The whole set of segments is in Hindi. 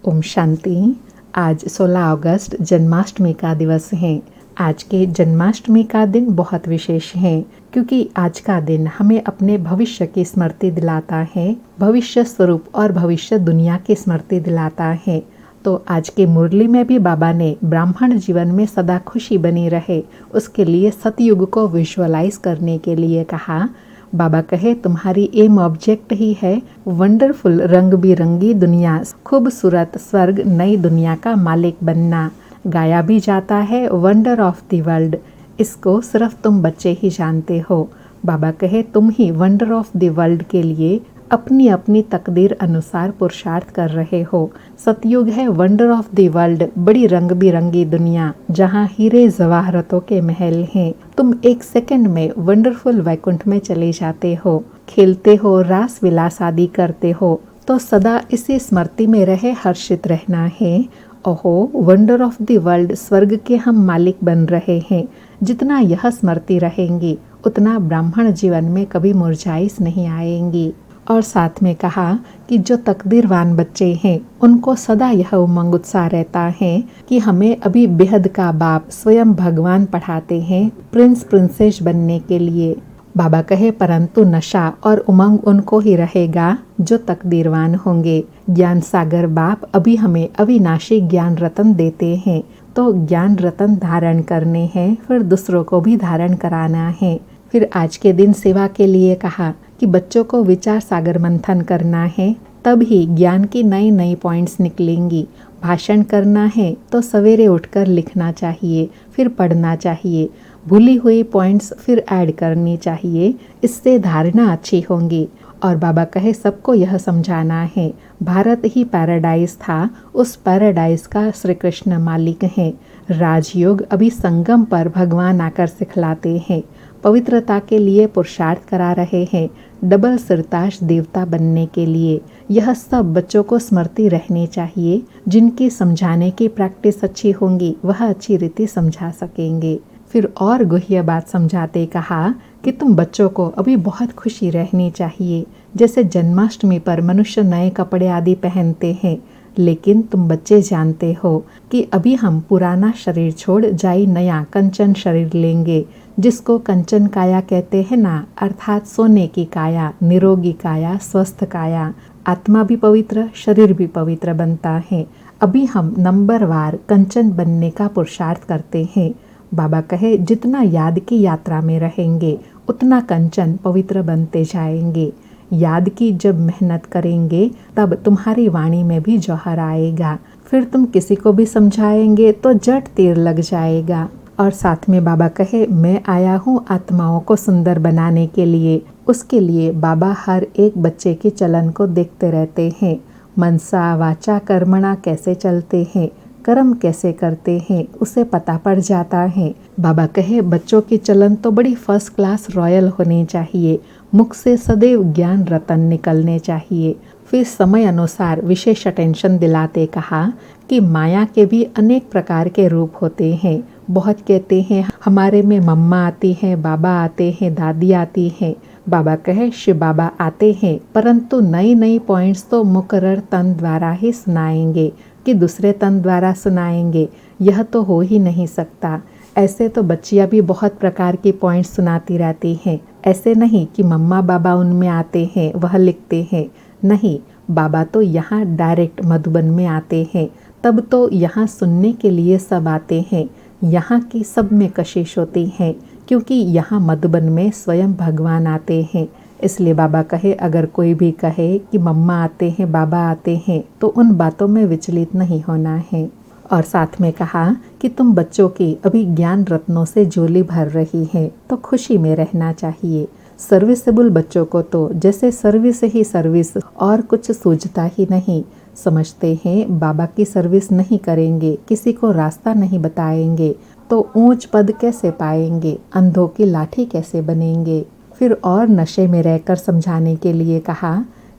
ओम शांति। आज 16 अगस्त जन्माष्टमी का दिवस है। आज के जन्माष्टमी का दिन बहुत विशेष है क्योंकि आज का दिन हमें अपने भविष्य की स्मृति दिलाता है, भविष्य स्वरूप और भविष्य दुनिया की स्मृति दिलाता है। तो आज की मुरली में भी बाबा ने ब्राह्मण जीवन में सदा खुशी बनी रहे, उसके लिए सतयुग को विजुअलाइज करने के लिए कहा। बाबा कहे तुम्हारी एम ऑब्जेक्ट ही है वंडरफुल रंग बिरंगी दुनिया, खूबसूरत स्वर्ग, नई दुनिया का मालिक बनना। गाया भी जाता है वंडर ऑफ द वर्ल्ड, इसको सिर्फ तुम बच्चे ही जानते हो। बाबा कहे तुम ही वंडर ऑफ द वर्ल्ड के लिए अपनी अपनी तकदीर अनुसार पुरुषार्थ कर रहे हो। सतयुग है वंडर ऑफ द वर्ल्ड, बड़ी रंग बिरंगी दुनिया जहाँ हीरे जवाहरतों के महल हैं। तुम एक सेकंड में वंडरफुल वैकुंठ में चले जाते हो, खेलते हो, रास विलास आदि करते हो। तो सदा इसी स्मृति में रहे, हर्षित रहना है। ओहो वंडर ऑफ द वर्ल्ड, स्वर्ग के हम मालिक बन रहे हैं। जितना यह स्मृति रहेंगी उतना ब्राह्मण जीवन में कभी मुरझाइश नहीं आएंगी। और साथ में कहा कि जो तकदीरवान बच्चे हैं उनको सदा यह उमंग उत्साह रहता है कि हमें अभी बेहद का बाप स्वयं भगवान पढ़ाते हैं प्रिंस प्रिंसेस बनने के लिए। बाबा कहे परंतु नशा और उमंग उनको ही रहेगा जो तकदीरवान होंगे। ज्ञान सागर बाप अभी हमें अविनाशी ज्ञान रतन देते हैं, तो ज्ञान रतन धारण करने हैं, फिर दूसरों को भी धारण कराना है। फिर आज के दिन सेवा के लिए कहा कि बच्चों को विचार सागर मंथन करना है, तब ही ज्ञान की नई नई पॉइंट्स निकलेंगी। भाषण करना है तो सवेरे उठकर लिखना चाहिए, फिर पढ़ना चाहिए, भूली हुई पॉइंट्स फिर ऐड करनी चाहिए, इससे धारणा अच्छी होंगी। और बाबा कहे सबको यह समझाना है भारत ही पैराडाइज था, उस पैराडाइज का श्री कृष्ण मालिक हैं। राजयोग अभी संगम पर भगवान आकर सिखलाते हैं, पवित्रता के लिए पुरुषार्थ करा रहे हैं, डबल सिरताश देवता बनने के लिए। यह सब बच्चों को स्मृति रहनी चाहिए। जिनकी समझाने की प्रैक्टिस अच्छी होंगी वह अच्छी रीति समझा सकेंगे। फिर और गुह्य बात समझाते कहा कि तुम बच्चों को अभी बहुत खुशी रहनी चाहिए। जैसे जन्माष्टमी पर मनुष्य नए कपड़े आदि पहनते हैं, लेकिन तुम बच्चे जानते हो कि अभी हम पुराना शरीर छोड़ जाई नया कंचन शरीर लेंगे, जिसको कंचन काया कहते हैं ना, अर्थात सोने की काया, निरोगी काया, स्वस्थ काया। आत्मा भी पवित्र, शरीर भी पवित्र बनता है। अभी हम नंबरवार कंचन बनने का पुरुषार्थ करते हैं। बाबा कहे जितना याद की यात्रा में रहेंगे उतना कंचन पवित्र बनते जाएंगे। याद की जब मेहनत करेंगे तब तुम्हारी वाणी में भी जौहर आएगा, फिर तुम किसी को भी समझाएंगे तो जट तीर लग जाएगा। और साथ में बाबा कहे मैं आया हूँ आत्माओं को सुंदर बनाने के लिए। उसके लिए बाबा हर एक बच्चे के चलन को देखते रहते हैं। मनसा वाचा कर्मणा कैसे चलते हैं, कर्म कैसे करते हैं, उसे पता पड़ जाता है। बाबा कहे बच्चों की चलन तो बड़ी फर्स्ट क्लास रॉयल होनी चाहिए, मुख से सदैव ज्ञान रतन निकलने चाहिए। फिर समय अनुसार विशेष अटेंशन दिलाते कहा कि माया के भी अनेक प्रकार के रूप होते हैं। बहुत कहते हैं हमारे में मम्मा आती हैं, बाबा आते हैं, दादी आती हैं। बाबा कहे शिव बाबा आते हैं, परंतु नई नई पॉइंट्स तो मुकर्रर तन द्वारा ही सुनाएंगे कि दूसरे तन द्वारा सुनाएंगे, यह तो हो ही नहीं सकता। ऐसे तो बच्चियाँ भी बहुत प्रकार की पॉइंट्स सुनाती रहती हैं। ऐसे नहीं कि मम्मा बाबा उनमें आते हैं वह लिखते हैं, नहीं, बाबा तो यहाँ डायरेक्ट मधुबन में आते हैं, तब तो यहाँ सुनने के लिए सब आते हैं। यहाँ की सब में कशिश होती है क्योंकि यहाँ मधुबन में स्वयं भगवान आते हैं। इसलिए बाबा कहे अगर कोई भी कहे कि मम्मा आते हैं, बाबा आते हैं, तो उन बातों में विचलित नहीं होना है। और साथ में कहा कि तुम बच्चों की अभी ज्ञान रत्नों से झोली भर रही है, तो खुशी में रहना चाहिए। सर्विसेबल बच्चों को तो जैसे सर्विस ही सर्विस, और कुछ सूझता ही नहीं। समझते हैं बाबा की सर्विस नहीं करेंगे, किसी को रास्ता नहीं बताएंगे, तो ऊंच पद कैसे पाएंगे, अंधों की लाठी कैसे बनेंगे। फिर और नशे में रहकर समझाने के लिए कहा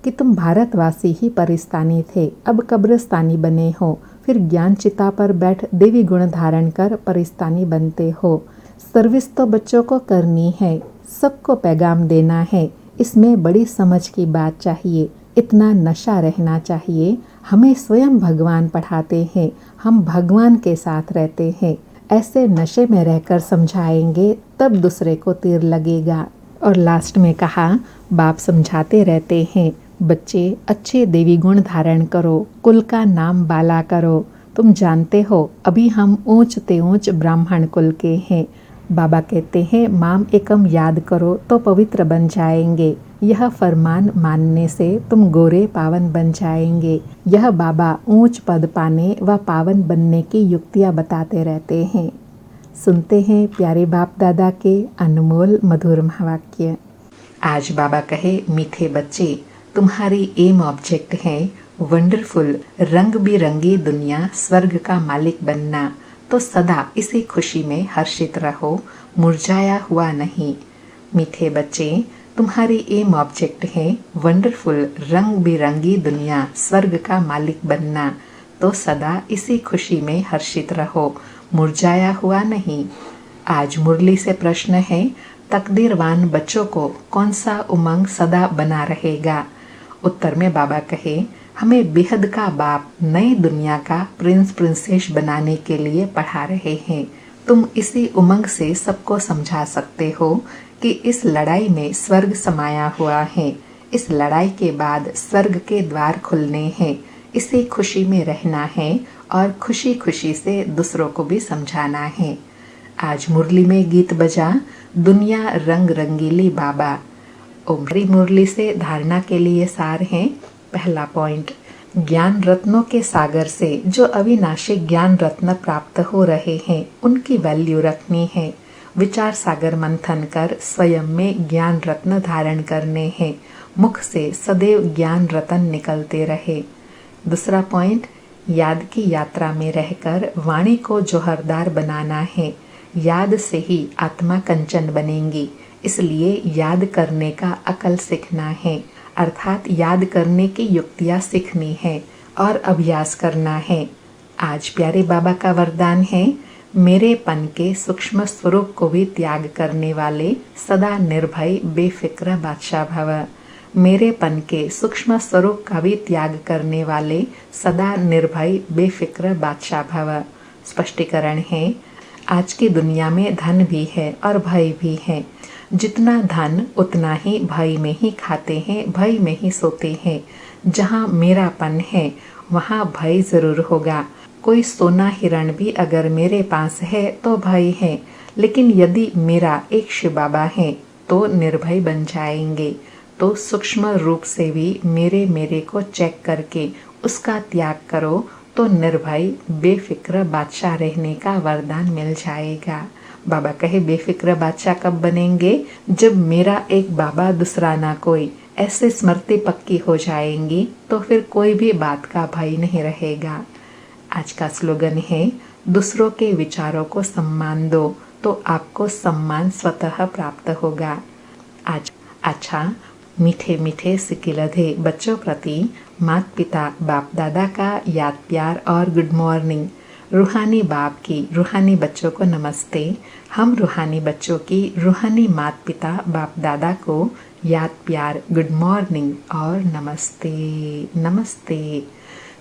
कि तुम भारतवासी ही परिस्तानी थे, अब कब्रिस्तानी बने हो, फिर ज्ञान चिता पर बैठ देवी गुण धारण कर परिस्तानी बनते हो। सर्विस तो बच्चों को करनी है, सबको पैगाम देना है, इसमें बड़ी समझ की बात चाहिए। इतना नशा रहना चाहिए, हमें स्वयं भगवान पढ़ाते हैं, हम भगवान के साथ रहते हैं। ऐसे नशे में रहकर समझाएंगे तब दूसरे को तीर लगेगा। और लास्ट में कहा, बाप समझाते रहते हैं, बच्चे अच्छे देवी गुण धारण करो, कुल का नाम बाला करो। तुम जानते हो अभी हम ऊंच ते ऊंच ब्राह्मण कुल के हैं। बाबा कहते हैं माम एकम याद करो तो पवित्र बन जाएंगे। यह फरमान मानने से तुम गोरे पावन बन जाएंगे। यह बाबा ऊंच पद पाने व पावन बनने की युक्तियाँ बताते रहते हैं। सुनते हैं प्यारे बाप दादा के अनमोल मधुर महावाक्य। आज बाबा कहे, मीठे बच्चे, तुम्हारी एम ऑब्जेक्ट है वंडरफुल रंग बिरंगी दुनिया स्वर्ग का मालिक बनना, तो सदा इसी खुशी में हर्षित रहो, मुरझाया हुआ नहीं। मीठे बच्चे, तुम्हारी एम ऑब्जेक्ट है वंडरफुल रंग बिरंगी दुनिया स्वर्ग का मालिक बनना, तो सदा इसी खुशी में हर्षित रहो, मुरझाया हुआ नहीं। आज मुरली से प्रश्न है, तकदीरवान बच्चों को कौन सा उमंग सदा बना रहेगा? उत्तर में बाबा कहे, हमें बेहद का बाप नई दुनिया का प्रिंस प्रिंसेस बनाने के लिए पढ़ा रहे हैं। तुम इसी उमंग से सबको समझा सकते हो कि इस लड़ाई में स्वर्ग समाया हुआ है। इस लड़ाई के बाद स्वर्ग के द्वार खुलने हैं। इसी खुशी में रहना है और खुशी खुशी से दूसरों को भी समझाना है। आज मुरली में गीत बजा, दुनिया रंग रंगीली बाबा। ओमरी मुरली से धारणा के लिए सार है। पहला पॉइंट, ज्ञान रत्नों के सागर से जो अविनाशी ज्ञान रत्न प्राप्त हो रहे हैं उनकी वैल्यू रखनी है। विचार सागर मंथन कर स्वयं में ज्ञान रत्न धारण करने हैं। मुख से सदैव ज्ञान रत्न निकलते रहे। दूसरा पॉइंट, याद की यात्रा में रहकर वाणी को जोहरदार बनाना है। याद से ही आत्मा कंचन बनेंगी, इसलिए याद करने का अकल सीखना है, अर्थात याद करने की युक्तियाँ सीखनी है और अभ्यास करना है। आज प्यारे बाबा का वरदान है, मेरेपन के सूक्ष्म स्वरूप को भी त्याग करने वाले सदा निर्भय बेफिक्र बादशाह भव। मेरेपन के सूक्ष्म स्वरूप का भी त्याग करने वाले सदा निर्भय बेफिक्र बादशाह भव। स्पष्टीकरण है, आज की दुनिया में धन भी है और भय भी है। जितना धन उतना ही भय में ही खाते हैं, भय में ही सोते हैं। जहाँ मेरापन है वहाँ भय जरूर होगा। कोई सोना हिरण भी अगर मेरे पास है तो भय है, लेकिन यदि मेरा एक शिव बाबा है तो निर्भय बन जाएंगे। तो सूक्ष्म रूप से भी मेरे को चेक करके उसका त्याग करो तो निर्भय बेफिक्र बादशाह रहने का वरदान मिल जाएगा। बाबा कहे, बेफिक्र बादशाह कब बनेंगे? जब मेरा एक बाबा दूसरा ना कोई, ऐसे स्मृति पक्की हो जाएंगी तो फिर कोई भी बात का भय नहीं रहेगा। आज का स्लोगन है, दूसरों के विचारों को सम्मान दो तो आपको सम्मान स्वतः प्राप्त होगा। आज अच्छा मीठे मीठे सिकिलधे बच्चों प्रति माता पिता बाप दादा का याद प्यार और गुड मॉर्निंग। रूहानी बाप की रूहानी बच्चों को नमस्ते। हम रूहानी बच्चों की रूहानी माता पिता बाप दादा को याद प्यार गुड मॉर्निंग और नमस्ते नमस्ते।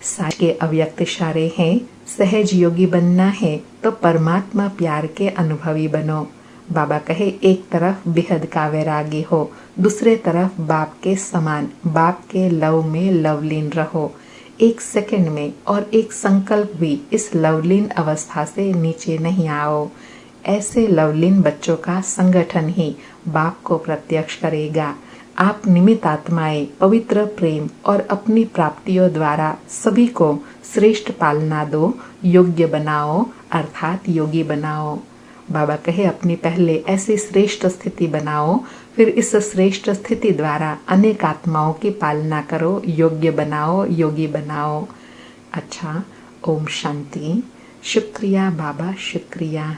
सारे के अव्यक्त इशारे हैं, सहज योगी बनना है तो परमात्मा प्यार के अनुभवी बनो। बाबा कहे, एक तरफ बेहद का वैरागी हो, दूसरे तरफ बाप के समान बाप के लव में लवलीन रहो। एक सेकंड में और एक संकल्प भी इस लवलीन अवस्था से नीचे नहीं आओ। ऐसे लवलीन बच्चों का संगठन ही बाप को प्रत्यक्ष करेगा। आप निमित्त आत्माएं पवित्र प्रेम और अपनी प्राप्तियों द्वारा सभी को श्रेष्ठ पालना दो, योग्य बनाओ अर्थात योगी बनाओ। बाबा कहे, अपनी पहले ऐसी श्रेष्ठ स्थिति बनाओ, फिर इस श्रेष्ठ स्थिति द्वारा अनेक आत्माओं की पालना करो, योग्य बनाओ, योगी बनाओ। अच्छा, ओम शांति। शुक्रिया बाबा, शुक्रिया।